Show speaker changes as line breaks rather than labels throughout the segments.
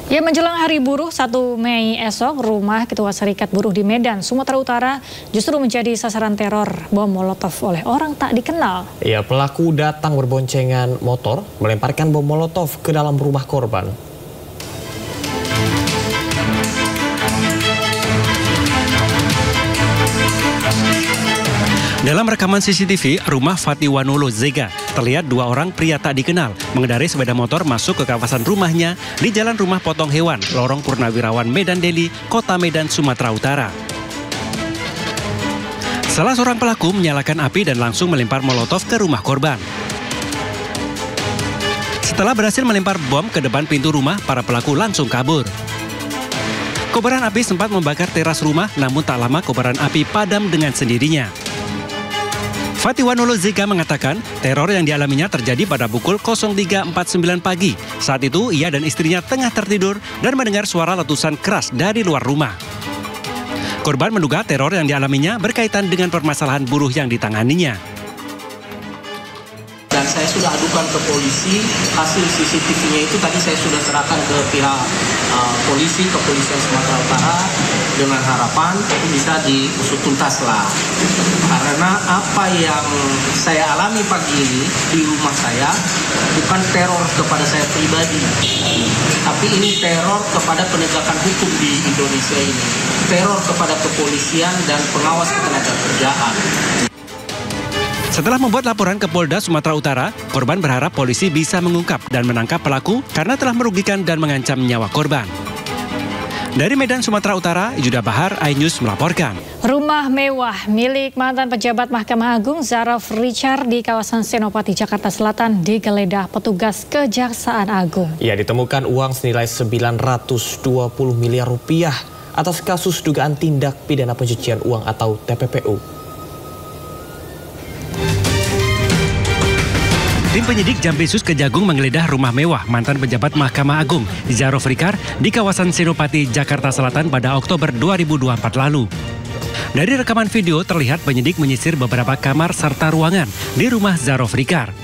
Ya, menjelang Hari Buruh 1 Mei esok, rumah Ketua Serikat Buruh di Medan, Sumatera Utara justru menjadi sasaran teror bom molotov oleh orang tak dikenal.
Ya, pelaku datang berboncengan motor, melemparkan bom molotov ke dalam rumah korban.
Dalam rekaman CCTV, rumah Fatiwanolo Zega, terlihat dua orang pria tak dikenal mengendarai sepeda motor masuk ke kawasan rumahnya di Jalan Rumah Potong Hewan, Lorong Purnawirawan, Medan Deli, Kota Medan, Sumatera Utara. Salah seorang pelaku menyalakan api dan langsung melempar molotov ke rumah korban. Setelah berhasil melempar bom ke depan pintu rumah, para pelaku langsung kabur. Kobaran api sempat membakar teras rumah, namun tak lama kobaran api padam dengan sendirinya. Fatiwanolo Zega mengatakan teror yang dialaminya terjadi pada pukul 03.49 pagi. Saat itu ia dan istrinya tengah tertidur dan mendengar suara letusan keras dari luar rumah. Korban menduga teror yang dialaminya berkaitan dengan permasalahan buruh yang ditanganinya.
Dan saya sudah adukan ke polisi, hasil CCTV-nya itu tadi saya sudah serahkan ke pihak polisi, kepolisian Sumatera Utara, dengan harapan itu bisa diusut tuntas lah. Karena apa yang saya alami pagi ini di rumah saya bukan teror kepada saya pribadi, tapi ini teror kepada penegakan hukum di Indonesia ini, teror kepada kepolisian dan pengawas ketenagakerjaan.
Setelah membuat laporan ke Polda Sumatera Utara, korban berharap polisi bisa mengungkap dan menangkap pelaku karena telah merugikan dan mengancam nyawa korban. Dari Medan, Sumatera Utara, Yuda Bahar, iNews melaporkan.
Rumah mewah milik mantan pejabat Mahkamah Agung Zaraf Richard di kawasan Senopati, Jakarta Selatan digeledah petugas Kejaksaan Agung.
Ya, ditemukan uang senilai 920 miliar rupiah atas kasus dugaan tindak pidana pencucian uang atau TPPU.
Tim penyidik Jampisus Kejagung menggeledah rumah mewah mantan pejabat Mahkamah Agung Zaraf Richard di kawasan Senopati, Jakarta Selatan pada Oktober 2024 lalu. Dari rekaman video terlihat penyidik menyisir beberapa kamar serta ruangan di rumah Zaraf Richard.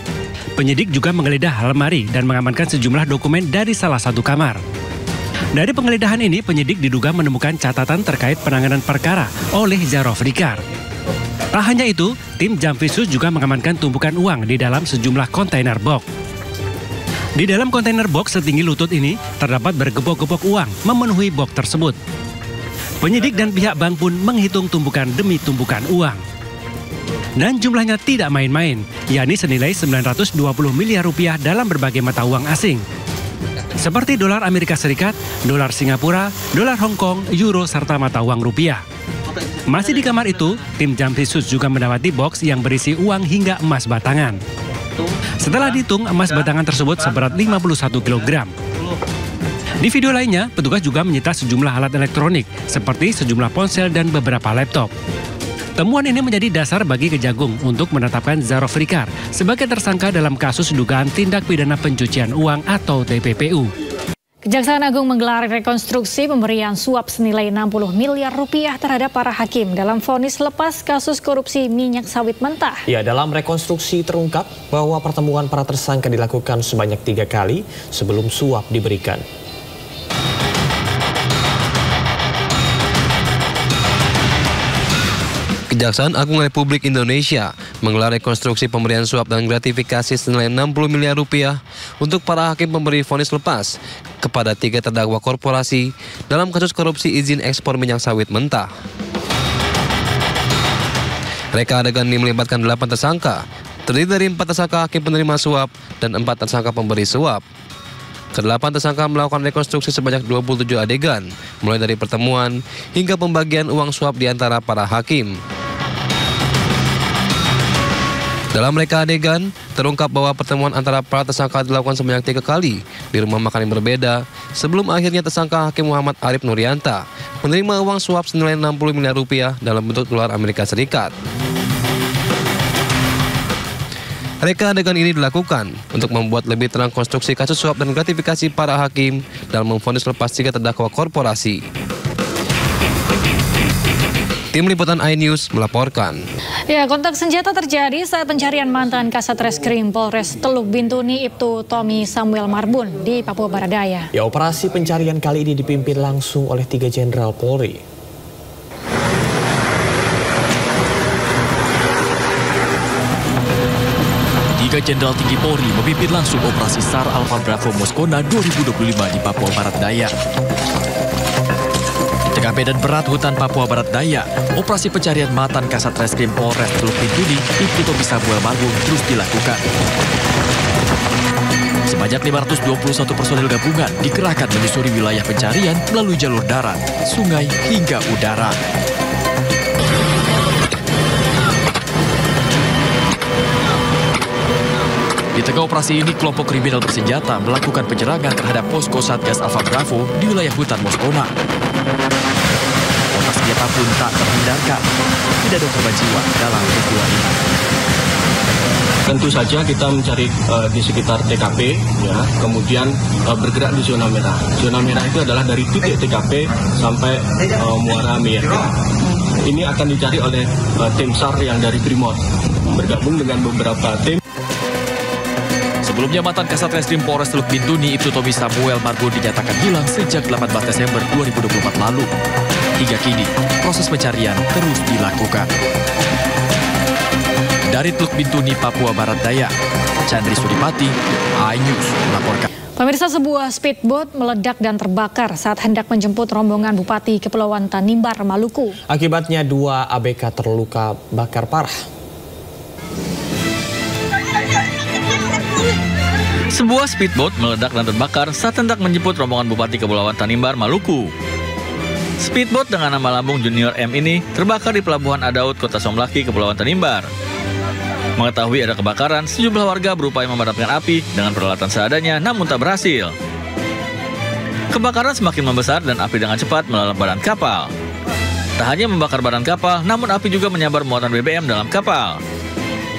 Penyidik juga menggeledah lemari dan mengamankan sejumlah dokumen dari salah satu kamar. Dari penggeledahan ini, penyidik diduga menemukan catatan terkait penanganan perkara oleh Zaraf Richard. Tak hanya itu, tim Jampisus juga mengamankan tumpukan uang di dalam sejumlah kontainer box. Di dalam kontainer box setinggi lutut ini terdapat bergepok-gepok uang memenuhi box tersebut. Penyidik dan pihak bank pun menghitung tumpukan demi tumpukan uang. Dan jumlahnya tidak main-main, yakni senilai 920 miliar rupiah dalam berbagai mata uang asing. Seperti dolar Amerika Serikat, dolar Singapura, dolar Hong Kong, euro, serta mata uang rupiah. Masih di kamar itu, tim Jampisus juga mendapati box yang berisi uang hingga emas batangan. Setelah dihitung, emas batangan tersebut seberat 51 kg. Di video lainnya, petugas juga menyita sejumlah alat elektronik, seperti sejumlah ponsel dan beberapa laptop. Temuan ini menjadi dasar bagi Kejagung untuk menetapkan Zaraf Richard sebagai tersangka dalam kasus dugaan tindak pidana pencucian uang atau TPPU.
Kejaksaan Agung menggelar rekonstruksi pemberian suap senilai 60 miliar rupiah terhadap para hakim dalam vonis lepas kasus korupsi minyak sawit mentah.
Ya, dalam rekonstruksi terungkap bahwa pertemuan para tersangka dilakukan sebanyak 3 kali sebelum suap diberikan.
Kejaksaan Agung Republik Indonesia menggelar rekonstruksi pemberian suap dan gratifikasi senilai 60 miliar rupiah untuk para hakim pemberi vonis lepas kepada 3 terdakwa korporasi dalam kasus korupsi izin ekspor minyak sawit mentah. Reka adegan ini melibatkan 8 tersangka, terdiri dari 4 tersangka hakim penerima suap dan 4 tersangka pemberi suap. Ke-8 tersangka melakukan rekonstruksi sebanyak 27 adegan, mulai dari pertemuan hingga pembagian uang suap di antara para hakim. Dalam reka adegan, terungkap bahwa pertemuan antara para tersangka dilakukan sebanyak 3 kali di rumah makan yang berbeda sebelum akhirnya tersangka Hakim Muhammad Arif Nurianta menerima uang suap senilai 60 miliar rupiah dalam bentuk dolar Amerika Serikat. Reka adegan ini dilakukan untuk membuat lebih terang konstruksi kasus suap dan gratifikasi para hakim dalam memvonis lepas 3 terdakwa korporasi. Tim Liputan iNews melaporkan.
Ya, kontak senjata terjadi saat pencarian mantan Kasat Reskrim Polres Teluk Bintuni Ibtu Tommy Samuel Marbun di Papua Barat Daya.
Ya, operasi pencarian kali ini dipimpin langsung oleh 3 Jenderal Polri.
Tiga Jenderal Tinggi Polri memimpin langsung operasi SAR Alpha Bravo Moskona 2025 di Papua Barat Daya. Tengah medan berat hutan Papua Barat Daya, operasi pencarian mantan Kasat Reskrim Polres Teluk Bintuni Ibtu Tommy Samuel Marbun terus dilakukan. Sebanyak 521 personel gabungan dikerahkan menyusuri wilayah pencarian melalui jalur darat, sungai hingga udara. Di tengah operasi ini, kelompok kriminal bersenjata melakukan penyerangan terhadap posko Satgas Alpha Bravo di wilayah hutan Moskona. Kontak senjata pun tak terhindarkan. Tidak ada korban jiwa dalam peristiwa ini.
Tentu saja kita mencari di sekitar TKP, ya, kemudian bergerak di zona merah. Zona merah itu adalah dari titik TKP sampai Muara Miyerka. Ini akan dicari oleh tim SAR yang dari Brimob, bergabung dengan beberapa tim.
Sebelumnya, mantan Kasat Reskrim Polres Teluk Bintuni Ibtu Tommy Samuel Marbun dinyatakan hilang sejak 18 Desember 2024 lalu. Hingga kini, proses pencarian terus dilakukan. Dari Teluk Bintuni, Papua Barat Daya, Chandri Suripati, iNews melaporkan.
Pemirsa, sebuah speedboat meledak dan terbakar saat hendak menjemput rombongan Bupati Kepulauan Tanimbar, Maluku.
Akibatnya 2 ABK terluka bakar parah.
Sebuah speedboat meledak dan terbakar saat hendak menjemput rombongan Bupati Kepulauan Tanimbar, Maluku. Speedboat dengan nama lambung Junior M ini terbakar di Pelabuhan Adaud, Kota Somlaki, Kepulauan Tanimbar. Mengetahui ada kebakaran, sejumlah warga berupaya memadamkan api dengan peralatan seadanya, namun tak berhasil. Kebakaran semakin membesar dan api dengan cepat melalap badan kapal. Tak hanya membakar badan kapal, namun api juga menyabar muatan BBM dalam kapal.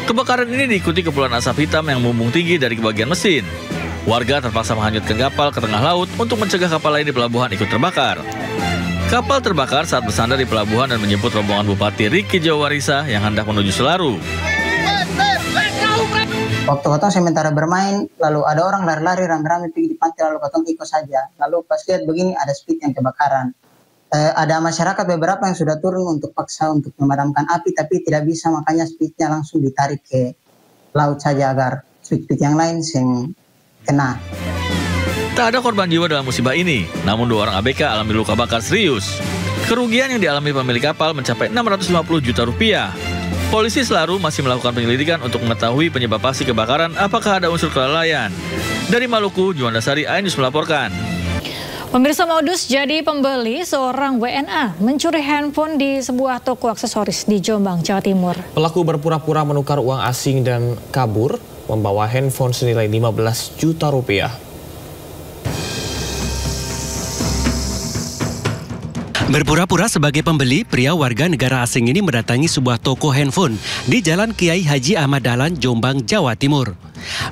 Kebakaran ini diikuti kepulan asap hitam yang membumbung tinggi dari bagian mesin. Warga terpaksa menghanyutkan kapal ke tengah laut untuk mencegah kapal lain di pelabuhan ikut terbakar. Kapal terbakar saat bersandar di pelabuhan dan menjemput rombongan Bupati Riki Jawarisa yang hendak menuju Selaru.
Waktu Kotong sementara bermain, lalu ada orang lari-lari rame-rame pergi di pantai, lalu Kotong ikut saja. Lalu pas lihat begini ada speed yang kebakaran. Ada masyarakat beberapa yang sudah turun untuk paksa untuk memadamkan api, tapi tidak bisa, makanya speednya langsung ditarik ke laut saja agar speed yang lain yang kena.
Tak ada korban jiwa dalam musibah ini, namun 2 orang ABK alami luka bakar serius. Kerugian yang dialami pemilik kapal mencapai 650 juta rupiah. Polisi Selaru masih melakukan penyelidikan untuk mengetahui penyebab pasti kebakaran, apakah ada unsur kelalaian. Dari Maluku, Juanda Sari, iNews melaporkan.
Pemirsa, modus jadi pembeli, seorang WNA mencuri handphone di sebuah toko aksesoris di Jombang, Jawa Timur.
Pelaku berpura-pura menukar uang asing dan kabur, membawa handphone senilai 15 juta rupiah.
Berpura-pura sebagai pembeli, pria warga negara asing ini mendatangi sebuah toko handphone di Jalan Kiai Haji Ahmad Dahlan, Jombang, Jawa Timur.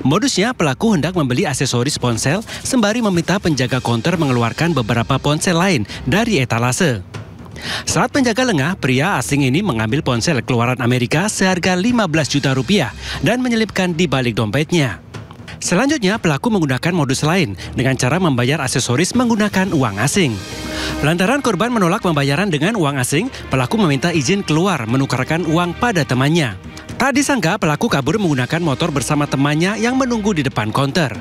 Modusnya, pelaku hendak membeli aksesoris ponsel sembari meminta penjaga konter mengeluarkan beberapa ponsel lain dari etalase. Saat penjaga lengah, pria asing ini mengambil ponsel keluaran Amerika seharga 15 juta rupiah dan menyelipkan di balik dompetnya. Selanjutnya, pelaku menggunakan modus lain dengan cara membayar aksesoris menggunakan uang asing. Lantaran korban menolak pembayaran dengan uang asing, pelaku meminta izin keluar menukarkan uang pada temannya. Tak disangka, pelaku kabur menggunakan motor bersama temannya yang menunggu di depan konter.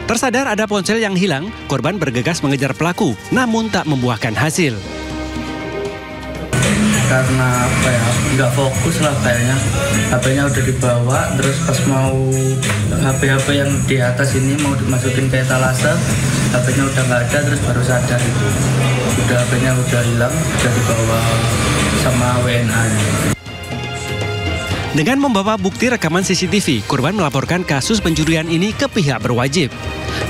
Tersadar ada ponsel yang hilang, korban bergegas mengejar pelaku, namun tak membuahkan hasil.
Karena nggak fokus lah kayaknya, HP-nya udah dibawa, terus pas mau HP yang di atas ini mau dimasukin ke etalase, HP-nya udah nggak ada, terus baru sadar itu. Udah HP-nya udah hilang, udah dibawa sama WNA.
Dengan membawa bukti rekaman CCTV, korban melaporkan kasus pencurian ini ke pihak berwajib.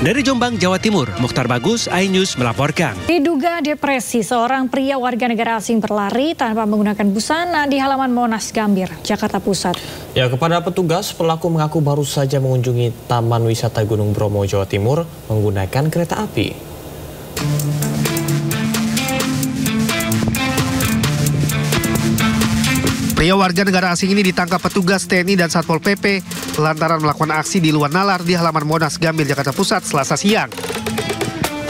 Dari Jombang, Jawa Timur, Mukhtar Bagus, iNews melaporkan.
Diduga depresi, seorang pria warga negara asing berlari tanpa menggunakan busana di halaman Monas Gambir, Jakarta Pusat.
Ya, kepada petugas, pelaku mengaku baru saja mengunjungi Taman Wisata Gunung Bromo, Jawa Timur menggunakan kereta api.
Pria warga negara asing ini ditangkap petugas TNI dan Satpol PP lantaran melakukan aksi di luar nalar di halaman Monas Gambir, Jakarta Pusat, Selasa siang.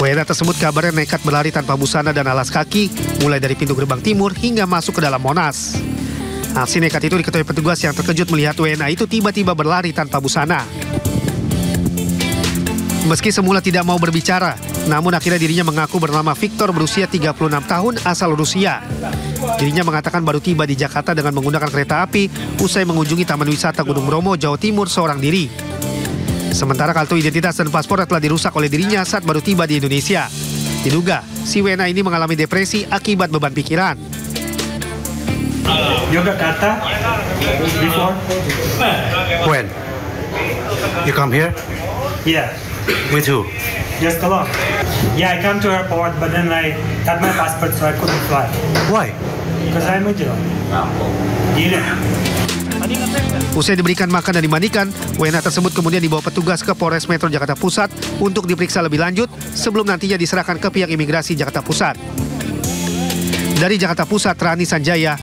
WNA tersebut kabarnya nekat berlari tanpa busana dan alas kaki, mulai dari pintu gerbang timur hingga masuk ke dalam Monas. Aksi nekat itu diketahui petugas yang terkejut melihat WNA itu tiba-tiba berlari tanpa busana. Meski semula tidak mau berbicara, namun akhirnya dirinya mengaku bernama Victor berusia 36 tahun asal Rusia. Dirinya mengatakan baru tiba di Jakarta dengan menggunakan kereta api usai mengunjungi Taman Wisata Gunung Bromo, Jawa Timur seorang diri. Sementara kartu identitas dan paspor telah dirusak oleh dirinya saat baru tiba di Indonesia. Diduga, si WNA ini mengalami depresi akibat beban pikiran.
Yogyakarta before?
When? You come here?
Yeah.
With who?
Just alone. Yeah, I come to airport, but then I had my passport, so I couldn't fly.
Why?
Because I'm a Jew.
Usai diberikan makan dan dimandikan, WNA tersebut kemudian dibawa petugas ke Polres Metro Jakarta Pusat untuk diperiksa lebih lanjut sebelum nantinya diserahkan ke pihak imigrasi Jakarta Pusat. Dari Jakarta Pusat, Rani Sanjaya,